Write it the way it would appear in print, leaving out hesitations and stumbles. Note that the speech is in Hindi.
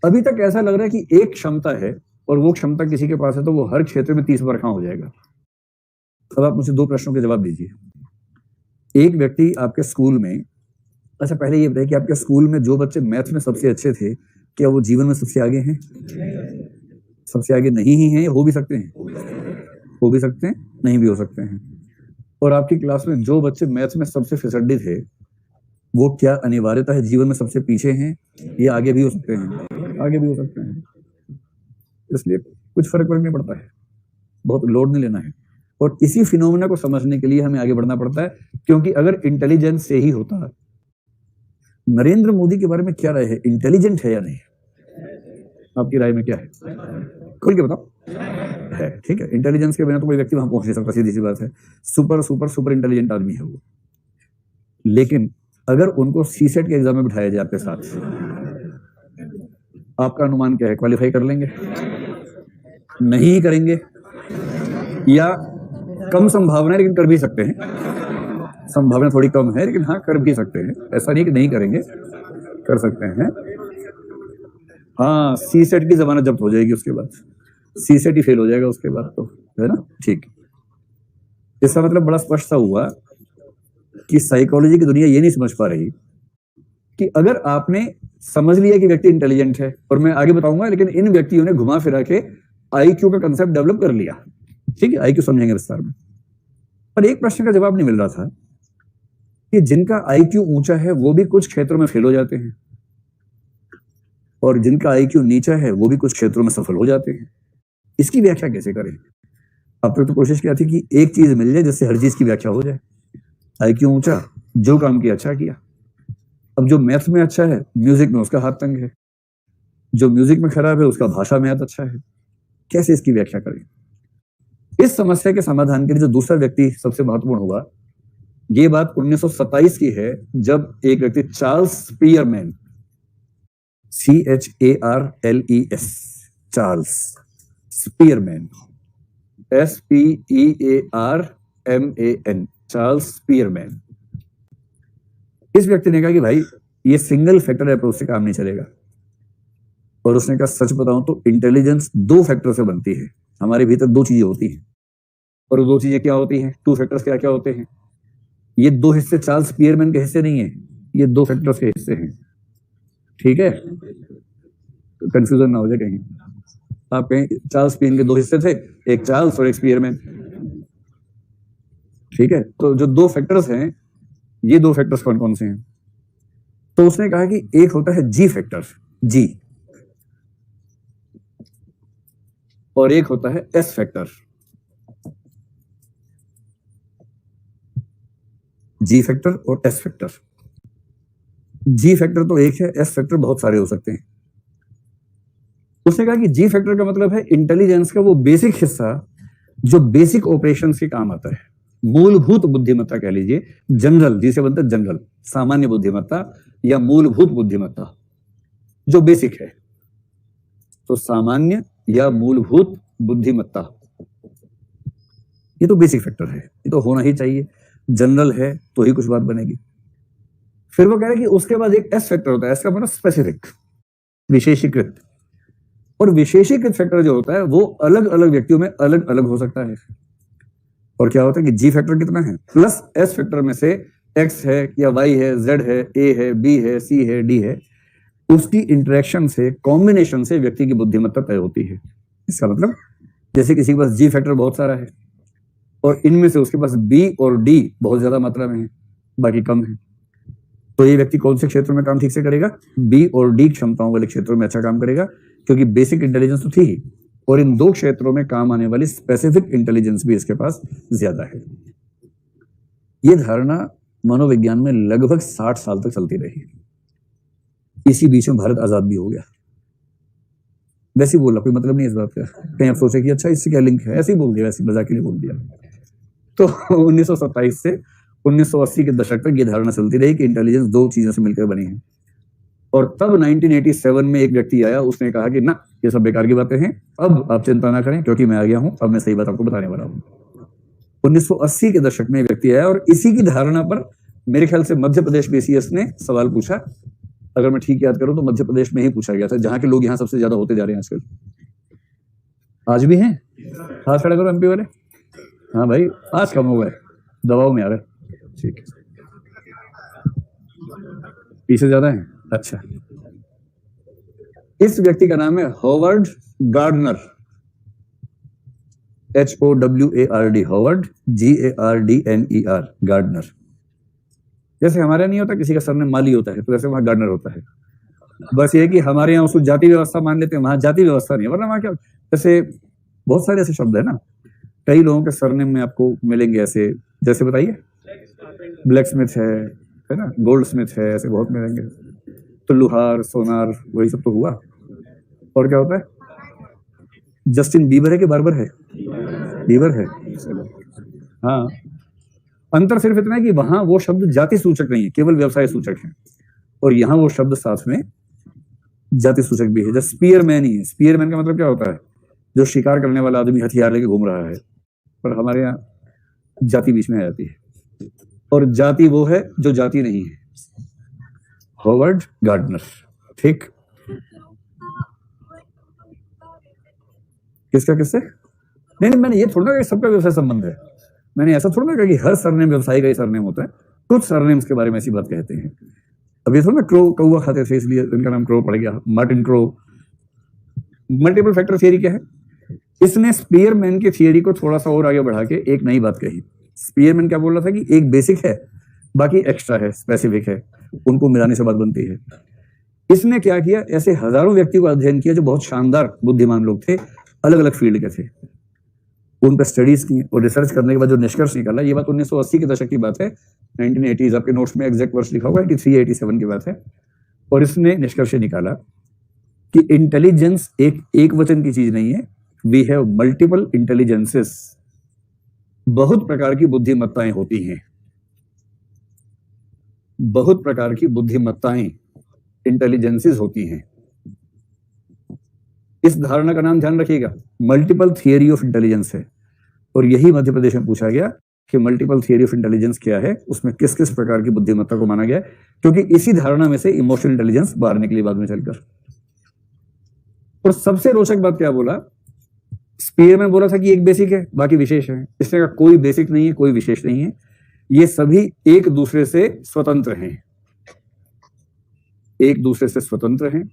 अभी तक ऐसा लग रहा है कि एक क्षमता है और वो क्षमता किसी के पास है तो वो हर क्षेत्र में 30 बार कहां हो जाएगा। अब आप मुझे 2 प्रश्नों के जवाब दीजिए। एक व्यक्ति आपके स्कूल में, अच्छा पहले ये बताइए कि आपके स्कूल में जो बच्चे मैथ में सबसे अच्छे थे, क्या वो जीवन में सबसे आगे हैं? सबसे आगे नहीं ही हैं, हो भी सकते हैं, हो भी सकते हैं, नहीं भी हो सकते हैं। और आपकी क्लास में जो बच्चे मैथ में सबसे फिसड्डी थे, वो क्या अनिवार्यता है जीवन में सबसे पीछे हैं? ये आगे भी हो सकते हैं, आगे भी हो सकते हैं। इसलिए कुछ फर्क नहीं पड़ता है, बहुत लोड नहीं लेना है। और इसी फिनोमेना को समझने के लिए हमें आगे बढ़ना पड़ता है, क्योंकि अगर इंटेलिजेंस से ही होता, नरेंद्र मोदी के बारे में क्या राय है, इंटेलिजेंट है या नहीं? आपकी राय में क्या है? खोल के बताओ। है, ठीक है। इंटेलिजेंस के बिना तो कोई व्यक्ति वहां पहुंच नहीं सकता, सीधी सी बात है। सुपर सुपर सुपर इंटेलिजेंट आदमी है वो। लेकिन अगर उनको सीसेट के एग्जाम में बिठाया जाए आपके साथ, आपका अनुमान क्या है, क्वालिफाई कर लेंगे? नहीं करेंगे, या कम संभावना है लेकिन कर भी सकते हैं। संभावना थोड़ी कम है लेकिन हाँ कर भी सकते हैं, ऐसा नहीं कि नहीं करेंगे, कर सकते हैं। हाँ, सीसेट की जमानत जब्त हो जाएगी, उसके बाद सीसेट ही फेल हो जाएगा उसके बाद, तो है ना। ठीक, इसका मतलब बड़ा स्पष्ट सा हुआ कि साइकोलॉजी की दुनिया ये नहीं समझ पा रही कि अगर आपने समझ लिया कि व्यक्ति इंटेलिजेंट है, और मैं आगे बताऊंगा, लेकिन इन व्यक्तियों ने घुमा फिरा के आईक्यू का कंसेप्ट डेवलप कर लिया, ठीक है, आईक्यू समझेंगे विस्तार में। पर एक प्रश्न का जवाब नहीं मिल रहा था कि जिनका आईक्यू ऊंचा है वो भी कुछ क्षेत्रों में फेल हो जाते हैं, और जिनका आईक्यू नीचा है वो भी कुछ क्षेत्रों में सफल हो जाते हैं। इसकी व्याख्या कैसे करें? अब तक तो कोशिश किया थी कि एक चीज मिल जाए जिससे हर चीज की व्याख्या हो जाए। आईक्यू ऊंचा, जो काम किया अच्छा किया। अब जो मैथ में अच्छा है, म्यूजिक में उसका हाथ तंग है, जो म्यूजिक में खराब है उसका भाषा में हाथ अच्छा है। कैसे इसकी व्याख्या करें? इस समस्या के समाधान के लिए जो दूसरा व्यक्ति सबसे महत्वपूर्ण हुआ, ये बात 1927 की है, जब एक व्यक्ति Charles Spearman, CHARLES, Charles Spearman, SPEARMAN, Charles Spearman, इस व्यक्ति ने कहा कि भाई ये सिंगल फैक्टर अप्रोच से काम नहीं चलेगा। और उसने कहा सच बताऊं तो इंटेलिजेंस 2 फैक्टर से बनती है। हमारे भीतर 2 चीजें होती हैं, और वो 2 चीजें क्या होती हैं, 2 फैक्टर्स क्या क्या होते हैं? ये 2 हिस्से चार्ल्स स्पीयरमैन के हिस्से नहीं है, ये 2 फैक्टर्स के हिस्से हैं, ठीक है, कंफ्यूजन ना हो जाए कहीं। आप कहें चार्ल्स स्पीयरमैन के 2 हिस्से थे, एक चार्ल्स और एक स्पीयरमैन, ठीक है। तो जो 2 फैक्टर्स हैं, ये 2 फैक्टर्स कौन कौन से हैं? तो उसने कहा कि एक होता है जी फैक्टर, जी, और एक होता है एस फैक्टर। जी फैक्टर और एस फैक्टर। जी फैक्टर तो एक है, एस फैक्टर बहुत सारे हो सकते हैं। उसने कहा कि जी फैक्टर का मतलब है इंटेलिजेंस का वो बेसिक हिस्सा जो बेसिक ऑपरेशंस के काम आता है, मूलभूत बुद्धिमत्ता कह लीजिए, जनरल, जिसे बनता है जनरल, सामान्य बुद्धिमत्ता या मूलभूत बुद्धिमत्ता, जो बेसिक है। तो सामान्य या मूलभूत बुद्धिमत्ता, ये तो बेसिक फैक्टर है, ये तो होना ही चाहिए। जनरल है तो ही कुछ बात बनेगी। फिर वो कह रहे हैं कि उसके बाद एक एस फैक्टर होता है, इसका मतलब स्पेसिफिक, विशेषीकृत। और विशेषीकृत फैक्टर जो होता है वो अलग अलग व्यक्तियों में अलग अलग हो सकता है। और क्या होता है कि जी फैक्टर कितना है, प्लस एस फैक्टर में से एक्स है या वाई है, जेड है, ए है, बी है, सी है, डी है, उसकी इंटरेक्शन से, कॉम्बिनेशन से व्यक्ति की बुद्धिमत्ता तय होती है। इसका मतलब जैसे किसी के पास जी फैक्टर बहुत सारा है और इनमें से उसके पास बी और डी बहुत ज्यादा मात्रा में है, बाकी कम है, तो ये व्यक्ति कौन से क्षेत्र में काम ठीक से करेगा? बी और डी क्षमताओं वाले क्षेत्रों में अच्छा काम करेगा, क्योंकि बेसिक इंटेलिजेंस तो थी ही, और इन 2 क्षेत्रों में काम आने वाली स्पेसिफिक इंटेलिजेंस भी इसके पास ज्यादा है। ये धारणा मनोविज्ञान में लगभग 60 साल तक चलती रही। इसी बीच में भारत आजाद भी हो गया। वैसे ही बोला, कोई मतलब नहीं इस बात का, कहीं आप सोचे कि अच्छा इससे क्या लिंक है, ऐसे ही बोल दिया, वैसे मजाक के लिए बोल दिया। तो 1927 से 1980 के दशक तक ये धारणा चलती रही कि इंटेलिजेंस 2 चीजों से मिलकर बनी है। और तब 1987 में एक व्यक्ति आया, उसने कहा कि ना, ये सब बेकार की बातें हैं, अब आप चिंता ना करें क्योंकि मैं आ गया हूं, अब मैं सही बात आपको बताने वाला हूं। 1980 के दशक में व्यक्ति आया और इसी की धारणा पर मेरे ख्याल से मध्य प्रदेश BCS ने सवाल पूछा अगर मैं ठीक याद करूं तो मध्य प्रदेश में ही पूछा गया था, जहां के लोग यहाँ सबसे ज्यादा होते जा रहे हैं आजकल। आज भी हैं? हाथ खड़ा करो एमपी वाले। हाँ भाई, आज कम हो गए, दबाव में आ रहे। ठीक है, पीछे ज्यादा है। अच्छा, इस व्यक्ति का नाम है Howard Gardner, HOWARD, Howard, GARDNER, Gardner. जैसे हमारे नहीं होता किसी का सरनेम माली होता है, तो वैसे वहां गार्डनर होता है। बस ये कि हमारे यहाँ उसको जाति व्यवस्था मान लेते हैं, वहां जाति व्यवस्था नहीं है। वरना वहां क्या, जैसे बहुत सारे ऐसे शब्द है ना, कई लोगों के सरनेम में आपको मिलेंगे ऐसे, जैसे बताइए, ब्लैक स्मिथ है ना, गोल्ड स्मिथ है, ऐसे बहुत मिलेंगे। तो लुहार, सोनार, वही सब तो हुआ। और क्या होता है? जस्टिन बीबर है कि बार्बर है? बीबर है। हाँ, अंतर सिर्फ इतना है कि वहां वो शब्द जाति सूचक नहीं है, केवल व्यवसाय सूचक है, और यहाँ वो शब्द साथ में जाति सूचक भी है। जैसे स्पीयरमैन ही है। स्पीयरमैन का मतलब क्या होता है? जो शिकार करने वाला आदमी हथियार लेके घूम रहा है। पर हमारे यहाँ जाति बीच में आ जाती है, और जाति वो है जो जाति नहीं है। Howard Gardner. ठीक, किसका किससे? नहीं, मैंने ये थोड़ा ना सबका व्यवसाय संबंध है, मैंने ऐसा थोड़ा ना कहा कि हर सरनेम व्यवसायी का ही सरनेम होता है। कुछ सरनेम्स के बारे में ऐसी बात कहते हैं। अब ये थोड़ा ना क्रो कौवा खाते थे इसलिए इनका नाम क्रो पड़ गया, Martin crow. Multiple factor theory क्या है? इसने स्पीयरमैन की थियरी को थोड़ा सा और आगे बढ़ा के एक नई बात कही। स्पीयरमैन क्या बोल रहा था कि एक बेसिक है, बाकी एक्स्ट्रा है, स्पेसिफिक है, उनको मिलाने से बात बनती है। इसने क्या किया, ऐसे हजारों व्यक्तियों का अध्ययन किया जो बहुत शानदार बुद्धिमान लोग थे, अलग अलग फील्ड के थे, उन पर स्टडीज की, और रिसर्च करने के बाद जो निष्कर्ष निकाला, ये बात 1980 के दशक की बात है, 1980s, आपके नोट्स में एग्जैक्ट वर्ष लिखा होगा, 83 87 की बात है। और इसने निष्कर्ष निकाला कि इंटेलिजेंस एक वचन की चीज नहीं है, वी हैव मल्टीपल इंटेलिजेंसेस। बहुत प्रकार की बुद्धिमत्ताएं होती हैं, बहुत प्रकार की बुद्धिमत्ताएं, इंटेलिजेंसेस होती हैं। इस धारणा का नाम ध्यान रखिएगा, मल्टीपल थियरी ऑफ इंटेलिजेंस है। और यही मध्य प्रदेश में पूछा गया कि मल्टीपल थियरी ऑफ इंटेलिजेंस क्या है, उसमें किस किस प्रकार की बुद्धिमत्ता को माना गया है, क्योंकि इसी धारणा में से इमोशनल इंटेलिजेंस बाहर निकली बाद में चलकर। और सबसे रोचक बात क्या बोला, स्पीयरमैन बोला था कि एक बेसिक है, बाकी विशेष है। इसने कहा कोई बेसिक नहीं है, कोई विशेष नहीं है, ये सभी एक दूसरे से स्वतंत्र हैं, एक दूसरे से स्वतंत्र हैं।